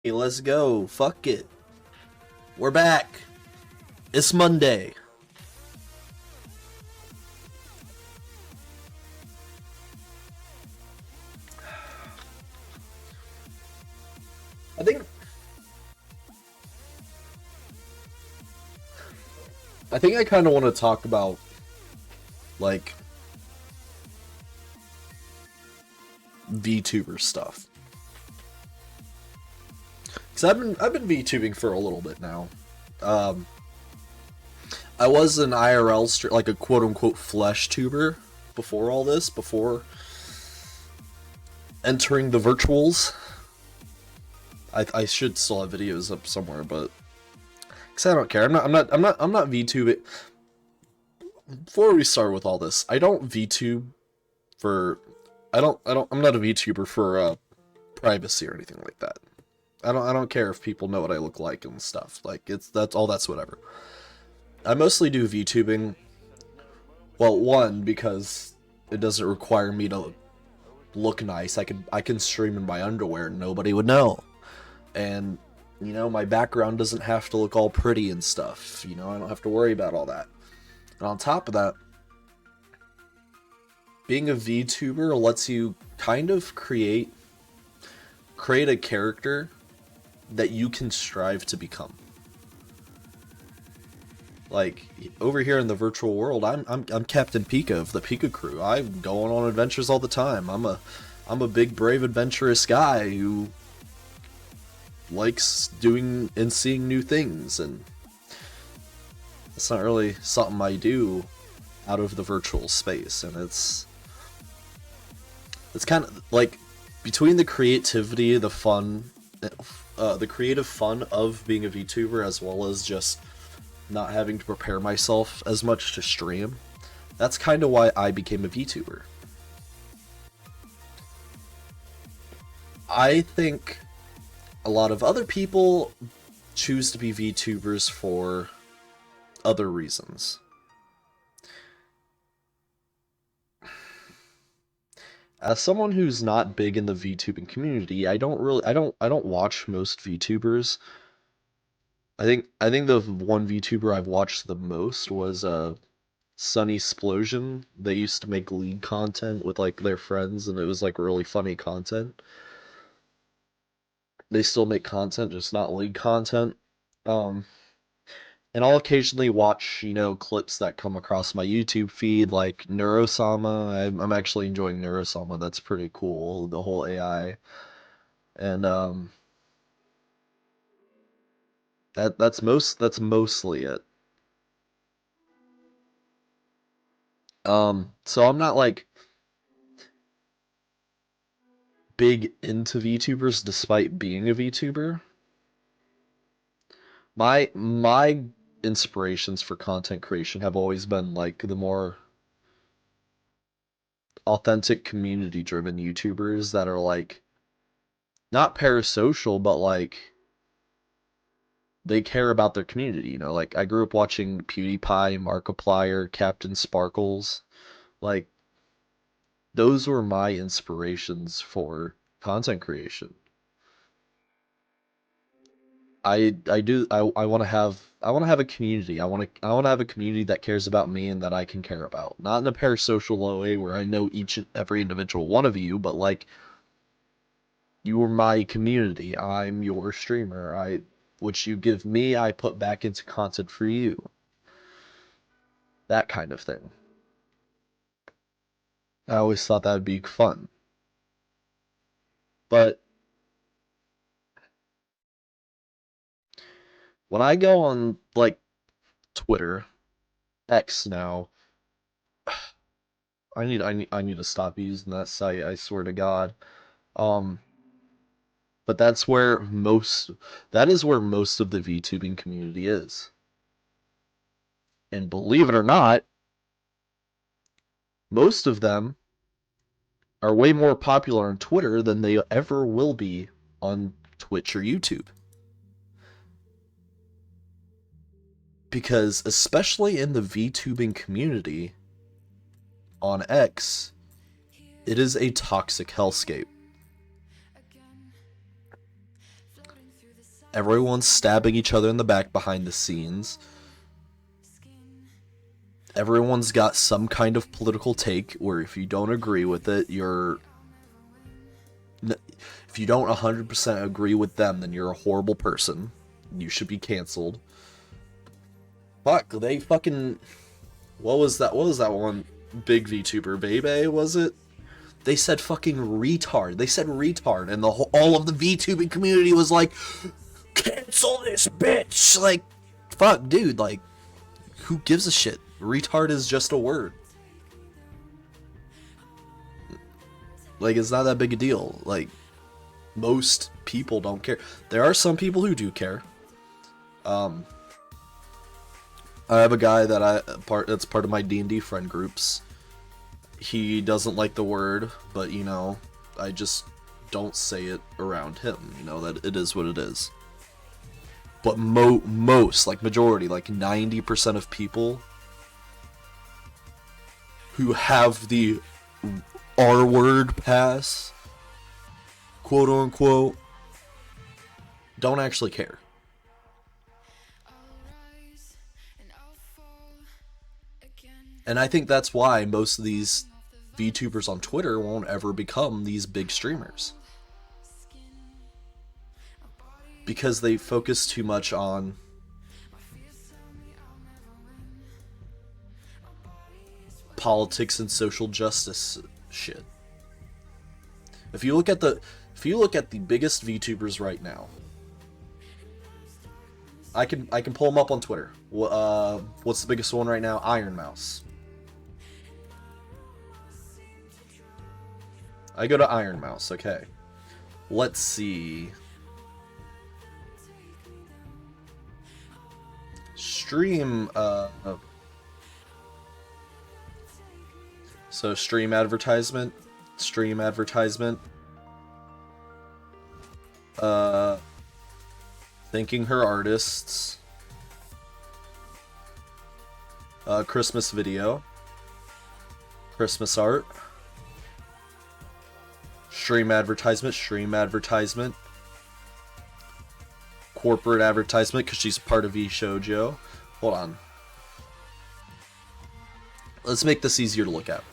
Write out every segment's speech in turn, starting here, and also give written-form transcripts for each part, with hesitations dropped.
Hey, let's go. Fuck it. We're back. It's Monday. I think I kind of want to talk about like VTuber stuff. Cuz I've been VTubing for a little bit now. Um I was an IRL like a quote unquote flesh tuber before all this, before entering the virtuals. I should still have videos up somewhere, but cuz I don't care. I'm not VTubing. Before we start with all this, I don't VTube for I'm not a VTuber for privacy or anything like that. I don't care if people know what I look like and stuff. Like that's whatever. I mostly do VTubing. Well, one, because it doesn't require me to look nice. I can stream in my underwear and nobody would know. And my background doesn't have to look all pretty and stuff. I don't have to worry about all that. And on top of that, being a VTuber lets you kind of create a character that you can strive to become. Like over here in the virtual world, I'm Captain Pika of the PikaCrew. I'm going on adventures all the time. I'm a big, brave, adventurous guy who likes doing and seeing new things, and it's not really something I do out of the virtual space. And it's kind of like between the creativity, the fun, the creative fun of being a VTuber, as well as just not having to prepare myself as much to stream. That's kind of why I became a VTuber. I think a lot of other people choose to be VTubers for other reasons. As someone who's not big in the VTubing community, I don't watch most VTubers. I think the one VTuber I've watched the most was Sunny Explosion. They used to make League content with like their friends, and it was like really funny content. They still make content, just not League content. Um, and I'll occasionally watch, clips that come across my YouTube feed, like Neurosama. I'm actually enjoying Neurosama. That's pretty cool, the whole AI. And that's mostly it. So I'm not like big into VTubers despite being a VTuber. My inspirations for content creation have always been like the more authentic community driven YouTubers that are like not parasocial, but like they care about their community. Like I grew up watching PewDiePie, Markiplier, Captain Sparkles. Like those were my inspirations for content creation. I want to have a community. I want to have a community that cares about me and that I can care about. Not in a parasocial way where I know each and every individual one of you, but like you are my community. I'm your streamer. Which you give me, I put back into content for you. That kind of thing. I always thought that would be fun. But when I go on like Twitter, X now, I need to stop using that site, I swear to God. Um but that is where most of the VTubing community is. And believe it or not, most of them are way more popular on Twitter than they ever will be on Twitch or YouTube. Because especially in the VTubing community on X, it is a toxic hellscape. Everyone's stabbing each other in the back behind the scenes. Everyone's got some kind of political take where if you don't agree with it, if you don't 100% agree with them, then you're a horrible person. You should be canceled. Fuck, they fucking... What was that one big VTuber? Bebe, was it? They said fucking retard. They said retard, and all of the VTubing community was like, cancel this bitch! Like, fuck, dude, like, who gives a shit? Retard is just a word. Like, it's not that big a deal. Like, most people don't care. There are some people who do care. I have a guy that's part of my D&D friend groups. He doesn't like the word, but, you know, I just don't say it around him. You know, that it is what it is. But most, like majority, like 90% of people who have the R-word pass, quote unquote, don't actually care. And I think that's why most of these VTubers on Twitter won't ever become these big streamers. Because they focus too much on politics and social justice shit. If you look at the biggest VTubers right now, I can pull them up on Twitter. What's the biggest one right now? Iron Mouse. I go to Iron Mouse. Okay, let's see. Stream. So stream advertisement. Stream advertisement. Thanking her artists. Christmas video. Christmas art. Stream advertisement. Stream advertisement. Corporate advertisement because she's part of VShojo. Hold on. Let's make this easier to look at.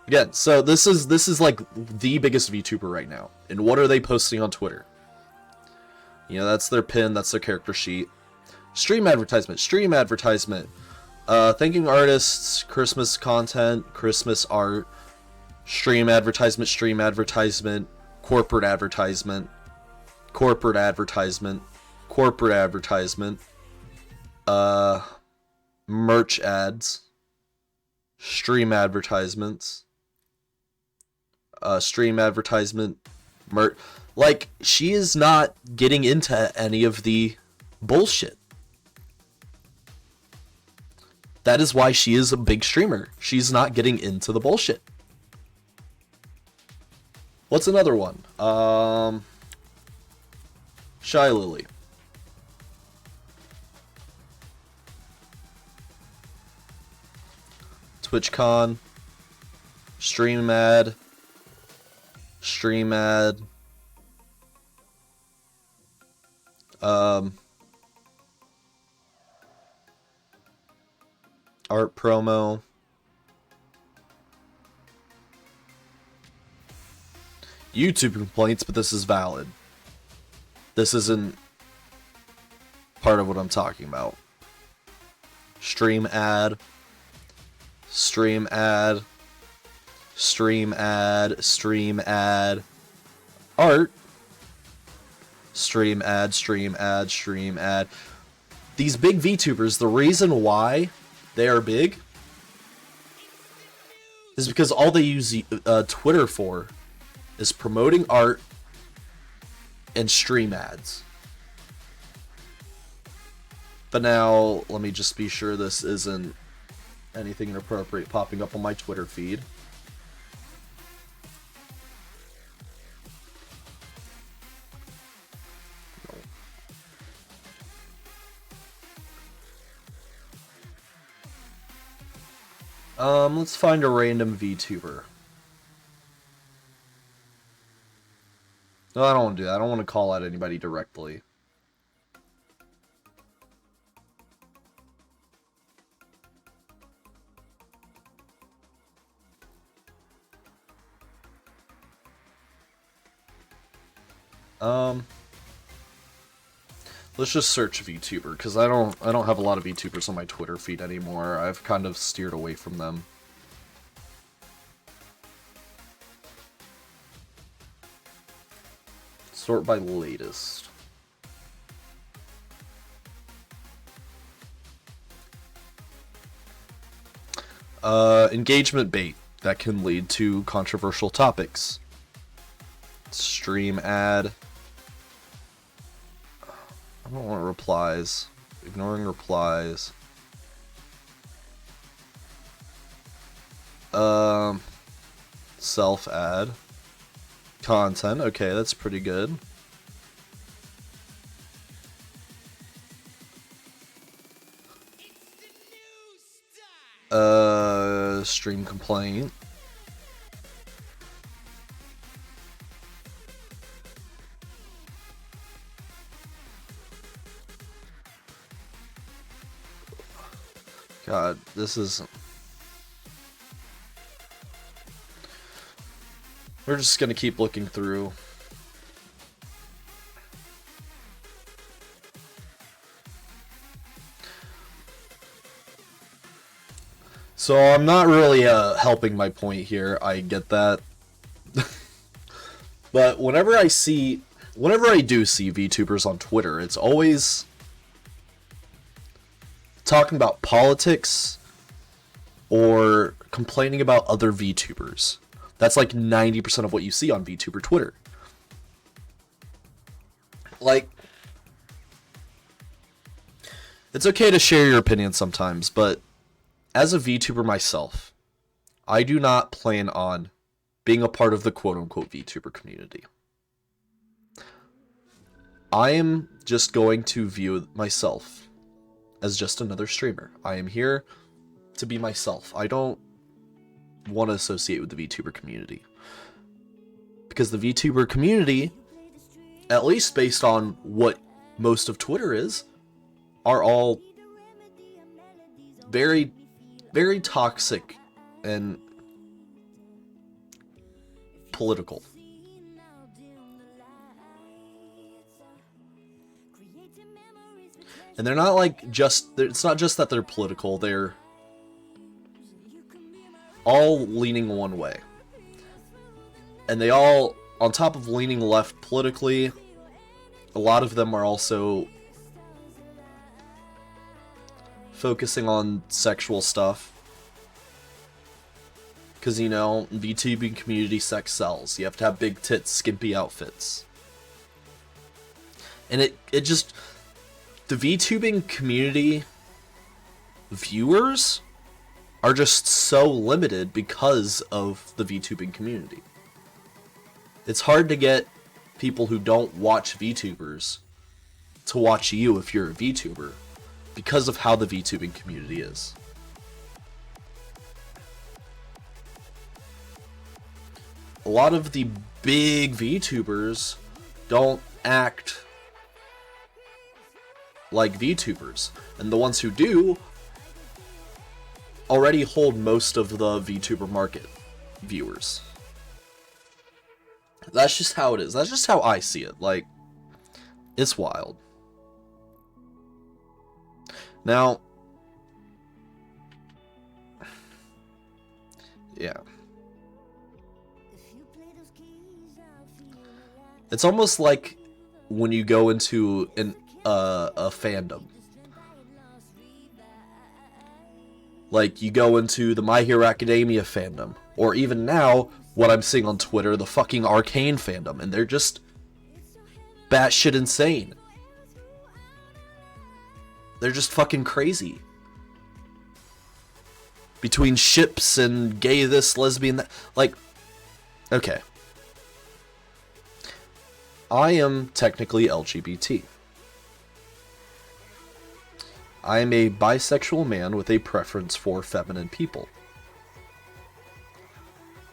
Again, so this is like the biggest VTuber right now. And what are they posting on Twitter? You know, that's their pin, that's their character sheet. Stream advertisement, stream advertisement. Thanking artists, Christmas content, Christmas art, stream advertisement, corporate advertisement, corporate advertisement, corporate advertisement, merch ads, stream advertisements, stream advertisement, merch. Like, she is not getting into any of the bullshit. That is why she is a big streamer. She's not getting into the bullshit. What's another one? Shy Lily. TwitchCon. Stream ad. Stream ad. Art promo. YouTube complaints, but this is valid. This isn't part of what I'm talking about. Stream ad. Stream ad. Stream ad. Stream ad. Art. Stream ad. Stream ad. Stream ad. These big VTubers, the reason why they are big is because all they use Twitter for is promoting art and stream ads. But now, let me just be sure this isn't anything inappropriate popping up on my Twitter feed. Let's find a random VTuber. No, I don't want to do that. I don't want to call out anybody directly. Let's just search VTuber, because I don't have a lot of VTubers on my Twitter feed anymore. I've kind of steered away from them. Sort by latest. Engagement bait that can lead to controversial topics. Stream ad. I don't want replies. Ignoring replies. Self ad. Content. Okay, that's pretty good. Stream complaint. God, this is... We're just gonna keep looking through. So I'm not really helping my point here, I get that. But whenever I do see VTubers on Twitter, it's always talking about politics or complaining about other VTubers. That's like 90% of what you see on VTuber Twitter. Like, it's okay to share your opinion sometimes, but as a VTuber myself, I do not plan on being a part of the quote-unquote VTuber community. I am just going to view myself as just another streamer. I am here to be myself. I don't want to associate with the VTuber community. Because the VTuber community, at least based on what most of Twitter is, are all very, very toxic and political. And they're not like just, it's not just that they're political, they're all leaning one way. And they all, on top of leaning left politically, a lot of them are also focusing on sexual stuff. Because, you know, VTubing community sex sells. You have to have big tits, skimpy outfits. And it just... The VTubing community viewers are just so limited because of the VTubing community. It's hard to get people who don't watch VTubers to watch you if you're a VTuber because of how the VTubing community is. A lot of the big VTubers don't act like VTubers, and the ones who do already hold most of the VTuber market viewers. That's just how it is. That's just how I see it. Like, it's wild. Now, yeah. It's almost like when you go into a fandom. Like, you go into the My Hero Academia fandom, or even now, what I'm seeing on Twitter, the fucking Arcane fandom, and they're just batshit insane. They're just fucking crazy. Between ships and gay this, lesbian that, like, okay. I am technically LGBT. I am a bisexual man with a preference for feminine people.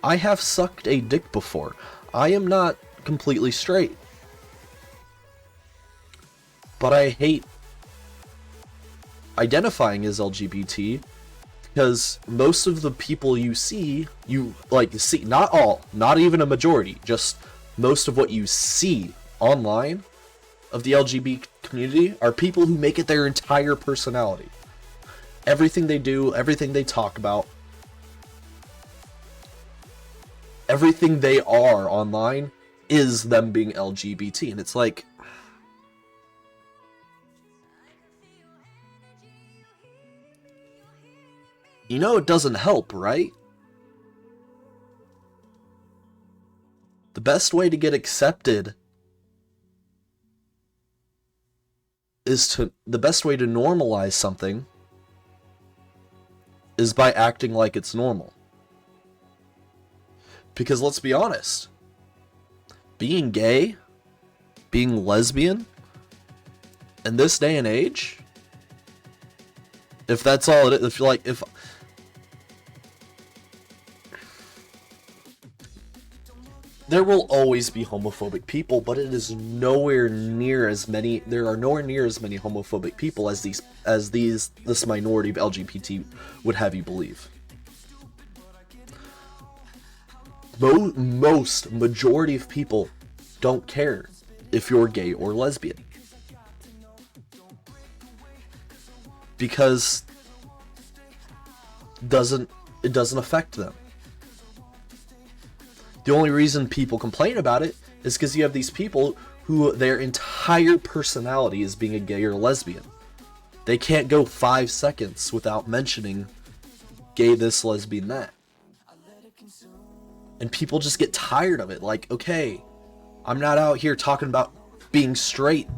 I have sucked a dick before. I am not completely straight. But I hate identifying as LGBT because most of the people you see, not all, not even a majority, just most of what you see online of the LGBT community are people who make it their entire personality. Everything they do, everything they talk about, everything they are online is them being LGBT. And it's like, you know it doesn't help, right? The best way to get accepted the best way to normalize something is by acting like it's normal. Because let's be honest, being gay, being lesbian, in this day and age, if that's all it is, if there will always be homophobic people, but it is nowhere near as many. There are nowhere near as many homophobic people as this minority of LGBT would have you believe. Majority of people don't care if you're gay or lesbian, because it doesn't affect them. The only reason people complain about it is because you have these people who their entire personality is being a gay or lesbian. They can't go 5 seconds without mentioning gay this, lesbian that. And people just get tired of it. Like, okay, I'm not out here talking about being straight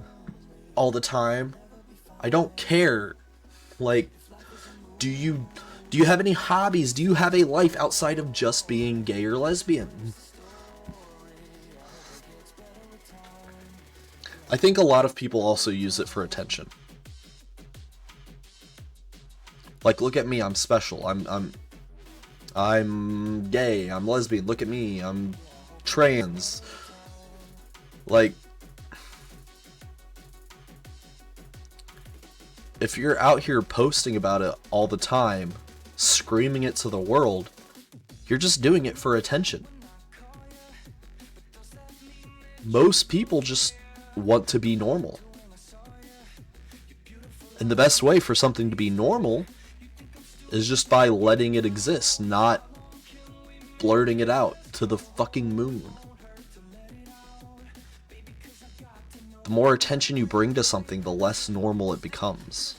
all the time. I don't care. Like, do you have any hobbies? Do you have a life outside of just being gay or lesbian? I think a lot of people also use it for attention. Like, look at me, I'm special. I'm gay, I'm lesbian, look at me, I'm trans. Like, if you're out here posting about it all the time, screaming it to the world, you're just doing it for attention. Most people just want to be normal. And the best way for something to be normal is just by letting it exist, not blurting it out to the fucking moon. The more attention you bring to something, the less normal it becomes.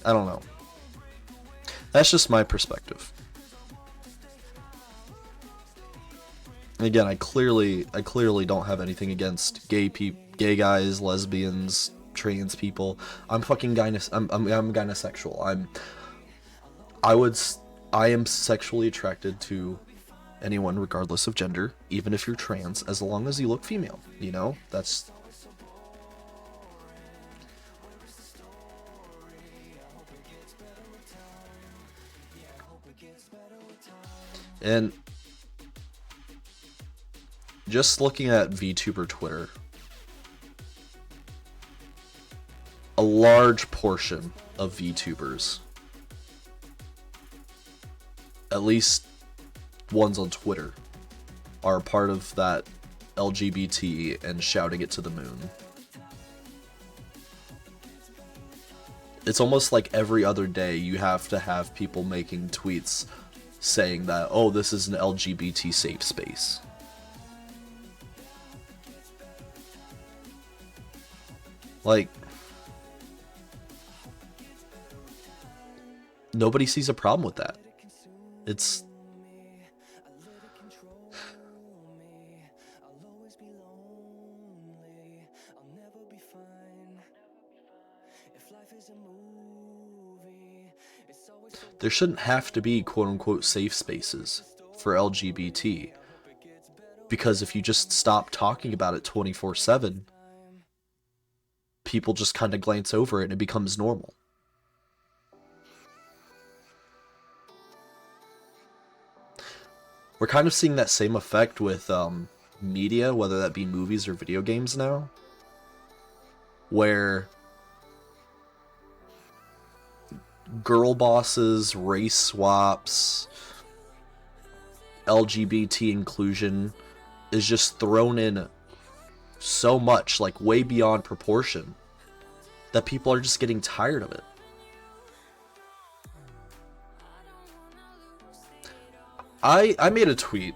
I don't know. That's just my perspective. Again, I clearly don't have anything against gay guys, lesbians, trans people. I'm fucking I'm gynosexual. I am sexually attracted to anyone regardless of gender, even if you're trans, as long as you look female, you know? That's and just looking at VTuber Twitter, a large portion of VTubers, at least ones on Twitter, are part of that LGBT and shouting it to the moon. It's almost like every other day you have to have people making tweets saying that, oh, this is an LGBT safe space. Like, nobody sees a problem with that. It's there shouldn't have to be quote-unquote safe spaces for LGBT, because if you just stop talking about it 24/7, people just kind of glance over it and it becomes normal. We're kind of seeing that same effect with media, whether that be movies or video games now, where girl bosses, race swaps, LGBT inclusion is just thrown in so much, like way beyond proportion, that people are just getting tired of it. I made a tweet.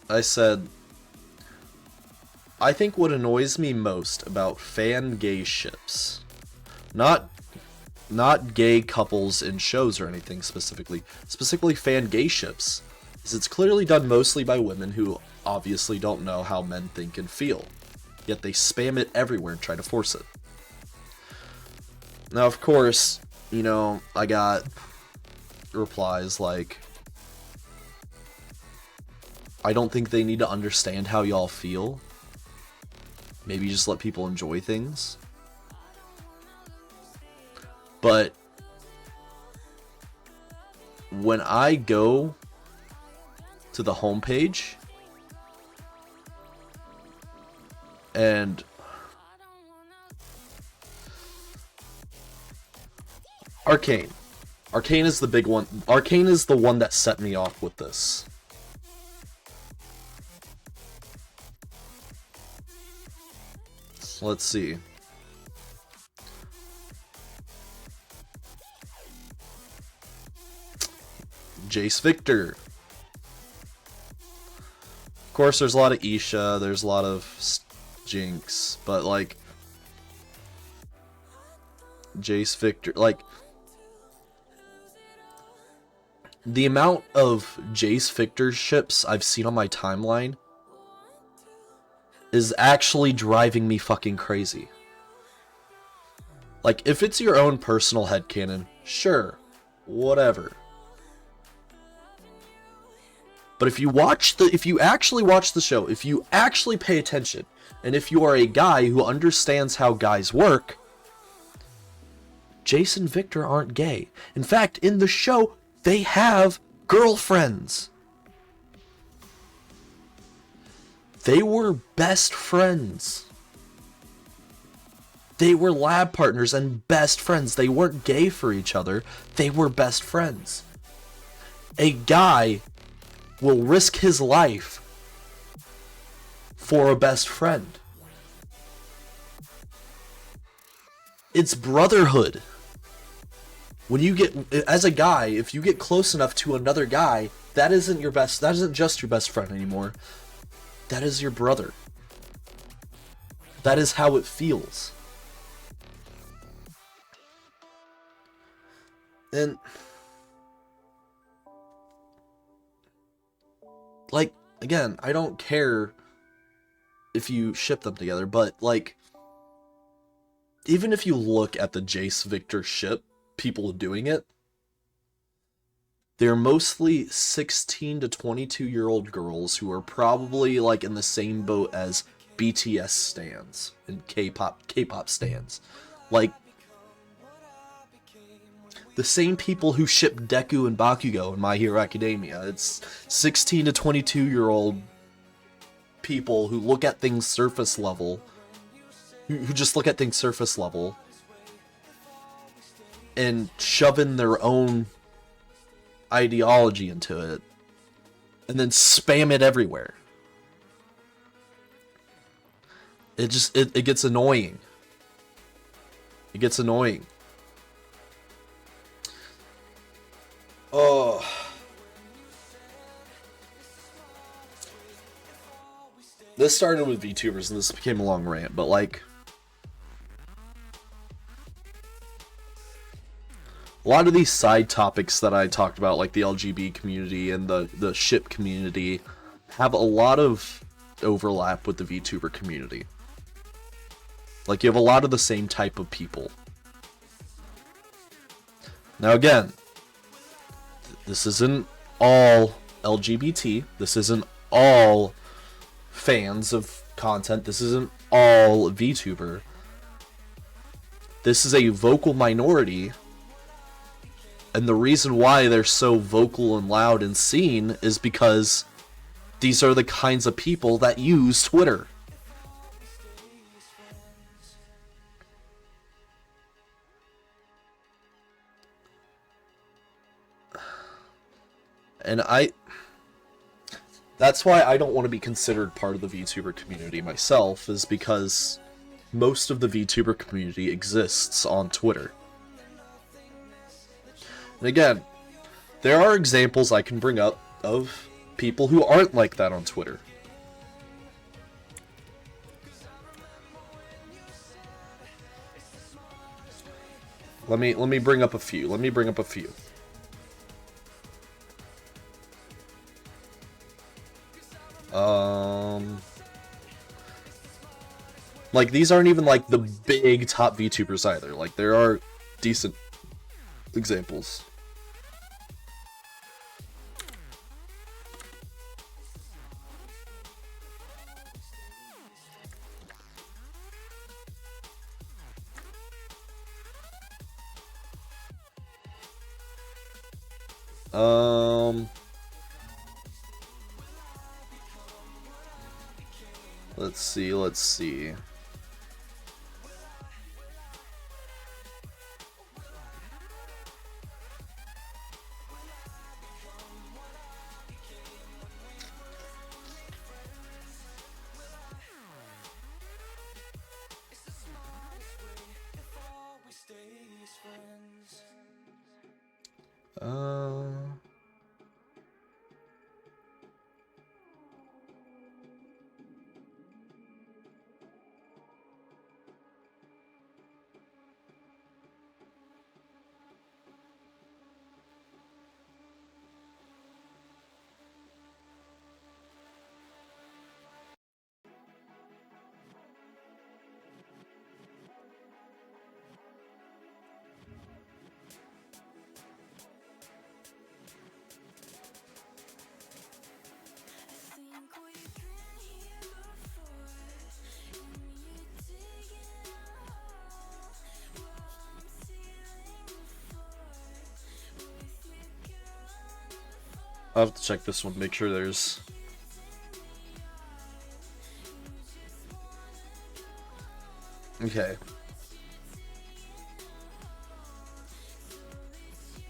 I said, I think what annoys me most about fan gay ships, not gay couples in shows or anything specifically fan gay ships, is it's clearly done mostly by women who obviously don't know how men think and feel, yet they spam it everywhere and try to force it. Now, of course, you know, I got replies like, I don't think they need to understand how y'all feel. Maybe just let people enjoy things. But when I go to the homepage and Arcane is the big one. Arcane is the one that set me off with this. Let's see. Jace Victor. Of course, there's a lot of Isha, there's a lot of Jinx, but like Jace Victor, like the amount of Jace Victor ships I've seen on my timeline is actually driving me fucking crazy. Like, if it's your own personal headcanon, sure, whatever. But if you actually watch the show, if you actually pay attention, and if you are a guy who understands how guys work, Jace and Victor aren't gay. In fact, in the show, they have girlfriends. They were best friends. They were lab partners and best friends. They weren't gay for each other. They were best friends. A guy will risk his life for a best friend. It's brotherhood. When you get, as a guy, if you get close enough to another guy, that isn't just your best friend anymore. That is your brother. That is how it feels. And like, again, I don't care if you ship them together, but like, even if you look at the Jace Victor ship, people doing it, they're mostly 16 to 22-year-old girls who are probably like in the same boat as BTS stans and K-pop stans. Like, the same people who ship Deku and Bakugo in My Hero Academia. It's 16 to 22-year-old people who look at things surface level, who just look at things surface level, and shove in their own ideology into it, and then spam it everywhere. It gets annoying. It gets annoying. Oh. This started with VTubers and this became a long rant, but like, a lot of these side topics that I talked about, like the LGBT community and the ship community, have a lot of overlap with the VTuber community. Like, you have a lot of the same type of people. Now again, this isn't all LGBT. This isn't all fans of content. This isn't all VTuber. This is a vocal minority, and the reason why they're so vocal and loud and seen is because these are the kinds of people that use Twitter. And that's why I don't want to be considered part of the VTuber community myself, is because most of the VTuber community exists on Twitter. And again, there are examples I can bring up of people who aren't like that on Twitter. Let me bring up a few. Like, these aren't even like the big top VTubers either. Like, there are decent examples. Let's see. I'll have to check this one, make sure there's... Okay.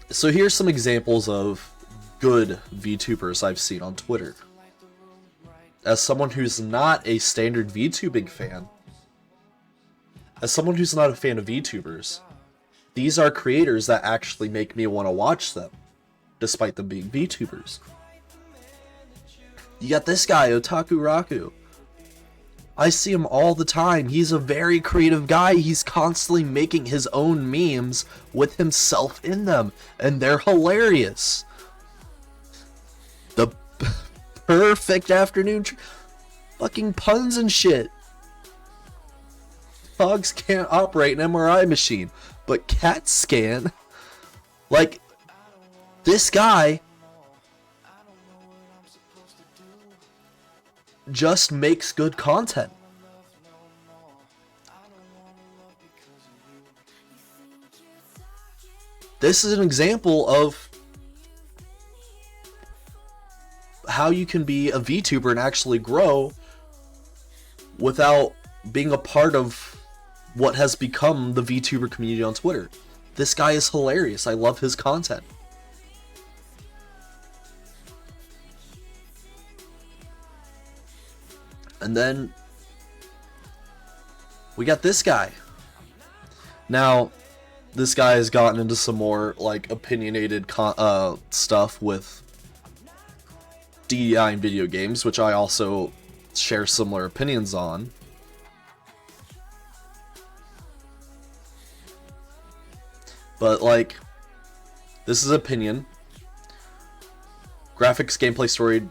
So here's some examples of good VTubers I've seen on Twitter. As someone who's not a standard VTubing fan, as someone who's not a fan of VTubers, these are creators that actually make me want to watch them, despite them being VTubers. You got this guy, Otaku Raku. I see him all the time. He's a very creative guy. He's constantly making his own memes with himself in them, and they're hilarious. The perfect afternoon fucking puns and shit. Dogs can't operate an MRI machine, but cats can. Like, this guy just makes good content. This is an example of how you can be a VTuber and actually grow without being a part of what has become the VTuber community on Twitter. This guy is hilarious. I love his content. And then we got this guy. Now, this guy has gotten into some more like opinionated stuff with DEI in video games, which I also share similar opinions on. But like, this is opinion. Graphics, gameplay, story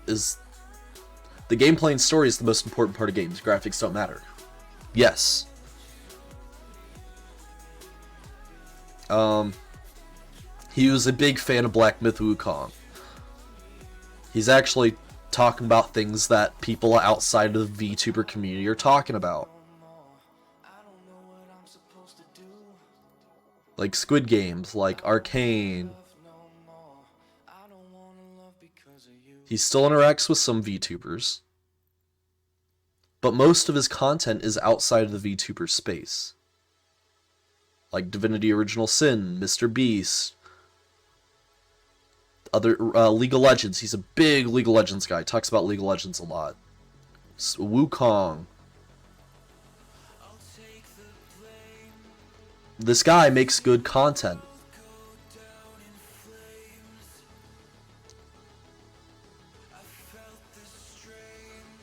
is... The gameplay and story is the most important part of games. Graphics don't matter. Yes. He was a big fan of Black Myth Wukong. He's actually talking about things that people outside of the VTuber community are talking about. Like Squid Games, like Arcane. He still interacts with some VTubers, but most of his content is outside of the VTuber space. Like Divinity Original Sin, Mr. Beast, other League of Legends. He's a big League of Legends guy. Talks about League of Legends a lot. Wukong. This guy makes good content.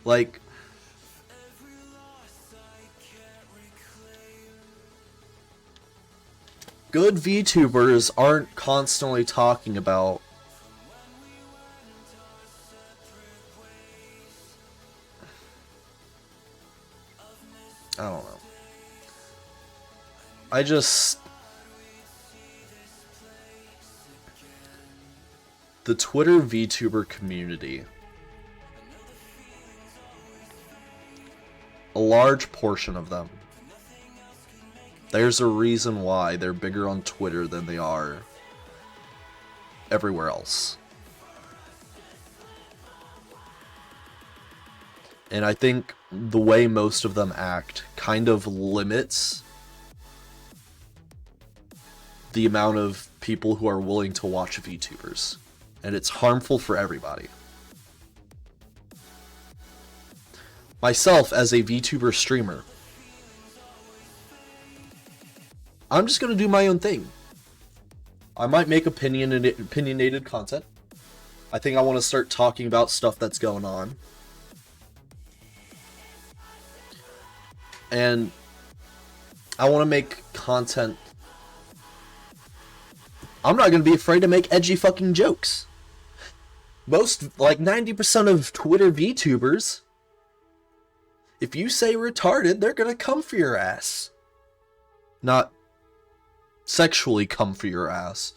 Like, good VTubers aren't constantly talking about I don't know. The Twitter VTuber community, a large portion of them, there's a reason why they're bigger on Twitter than they are everywhere else. And I think the way most of them act kind of limits the amount of people who are willing to watch VTubers. And it's harmful for everybody. Myself, as a VTuber streamer, I'm just going to do my own thing. I might make opinionated content. I think I want to start talking about stuff that's going on. And I want to make content. I'm not going to be afraid to make edgy fucking jokes. Most, like 90% of Twitter VTubers, if you say retarded, they're going to come for your ass. Not sexually come for your ass.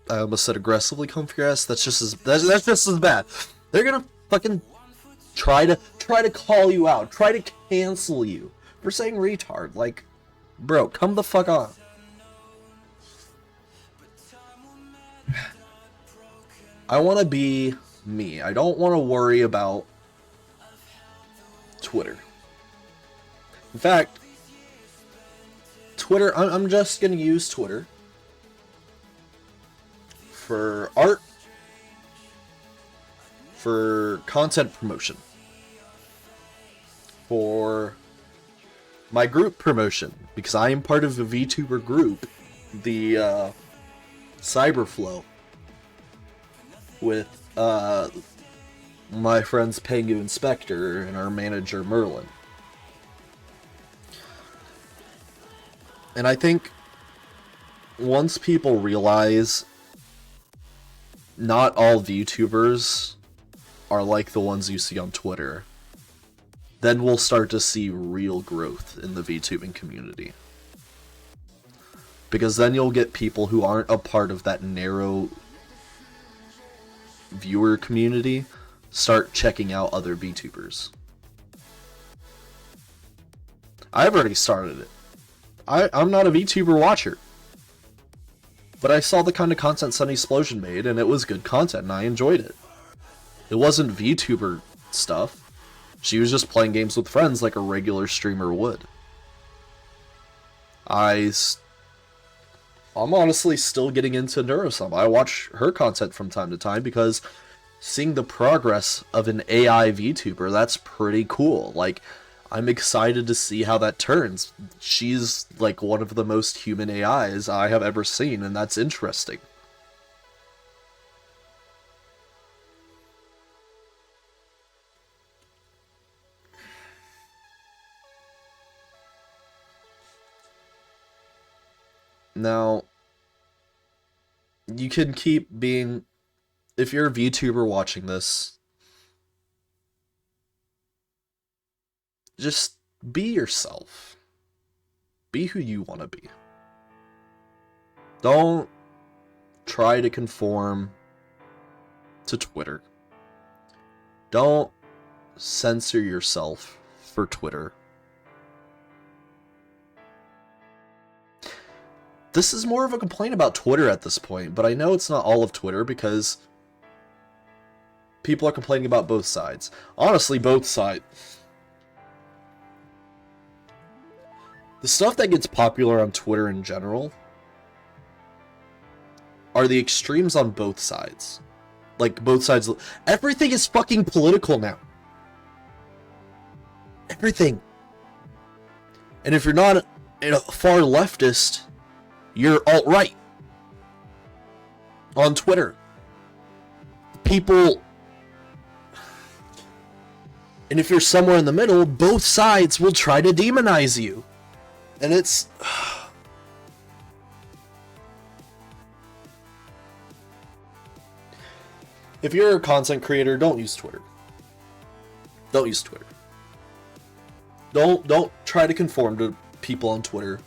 I almost said aggressively come for your ass. That's just as bad. They're going to fucking try to call you out, try to cancel you for saying retard. Like, bro, come the fuck on. I want to be me. I don't want to worry about Twitter. In fact, Twitter, I'm just going to use Twitter for art, for content promotion, for my group promotion, because I am part of a VTuber group, the Cyberflow, with my friends Pengu and Spectre and our manager Merlin. And I think once people realize not all VTubers are like the ones you see on Twitter, then we'll start to see real growth in the VTubing community. Because then you'll get people who aren't a part of that narrow viewer community start checking out other VTubers. I've already started it. I'm not a VTuber watcher, but I saw the kind of content Sunny Explosion made, and it was good content, and I enjoyed it. It wasn't VTuber stuff. She was just playing games with friends like a regular streamer would. I'm honestly still getting into Neurosum. I watch her content from time to time because seeing the progress of an AI VTuber, that's pretty cool. Like, I'm excited to see how that turns. She's like one of the most human AIs I have ever seen, and that's interesting. Now, you can keep being, if you're a VTuber watching this, just be yourself. Be who you want to be. Don't try to conform to Twitter. Don't censor yourself for Twitter. This is more of a complaint about Twitter at this point, but I know it's not all of Twitter because people are complaining about both sides. Honestly, both sides. The stuff that gets popular on Twitter in general are the extremes on both sides. Like, both sides. Everything is fucking political now. Everything. And if you're not a far leftist, you're alt-right. On Twitter. People... And if you're somewhere in the middle, both sides will try to demonize you. And it's... If you're a content creator, don't use Twitter. Don't use Twitter. Don't try to conform to people on Twitter.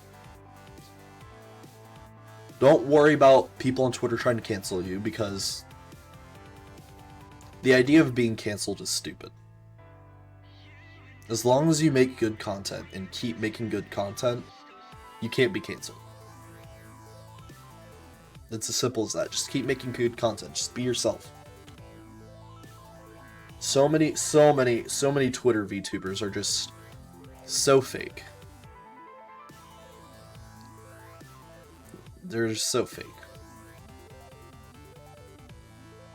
Don't worry about people on Twitter trying to cancel you, because the idea of being canceled is stupid. As long as you make good content and keep making good content, you can't be canceled. It's as simple as that. Just keep making good content. Just be yourself. So many Twitter VTubers are just so fake. They're just so fake.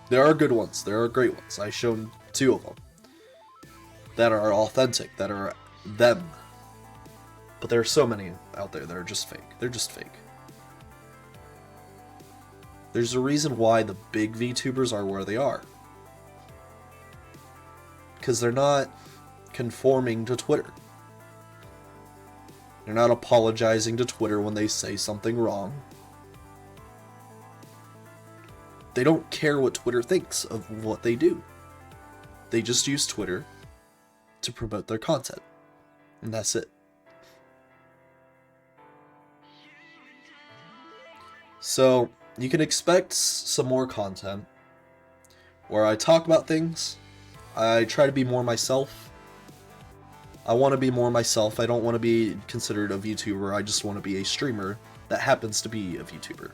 There are good ones. There are great ones. I've shown 2 of them that are authentic, that are them. But there are so many out there that are just fake. They're just fake. There's a reason why the big VTubers are where they are. Because they're not conforming to Twitter. They're not apologizing to Twitter when they say something wrong. They don't care what Twitter thinks of what they do. They just use Twitter to promote their content. And that's it. So, you can expect some more content where I talk about things. I try to be more myself. I want to be more myself. I don't want to be considered a VTuber. I just want to be a streamer that happens to be a VTuber.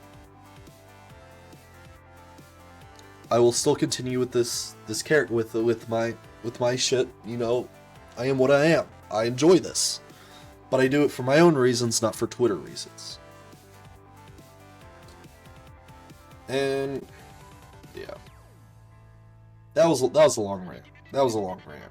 I will still continue with this character with my shit. You know, I am what I am. I enjoy this, but I do it for my own reasons, not for Twitter reasons. And yeah, that was a long rant. That was a long rant.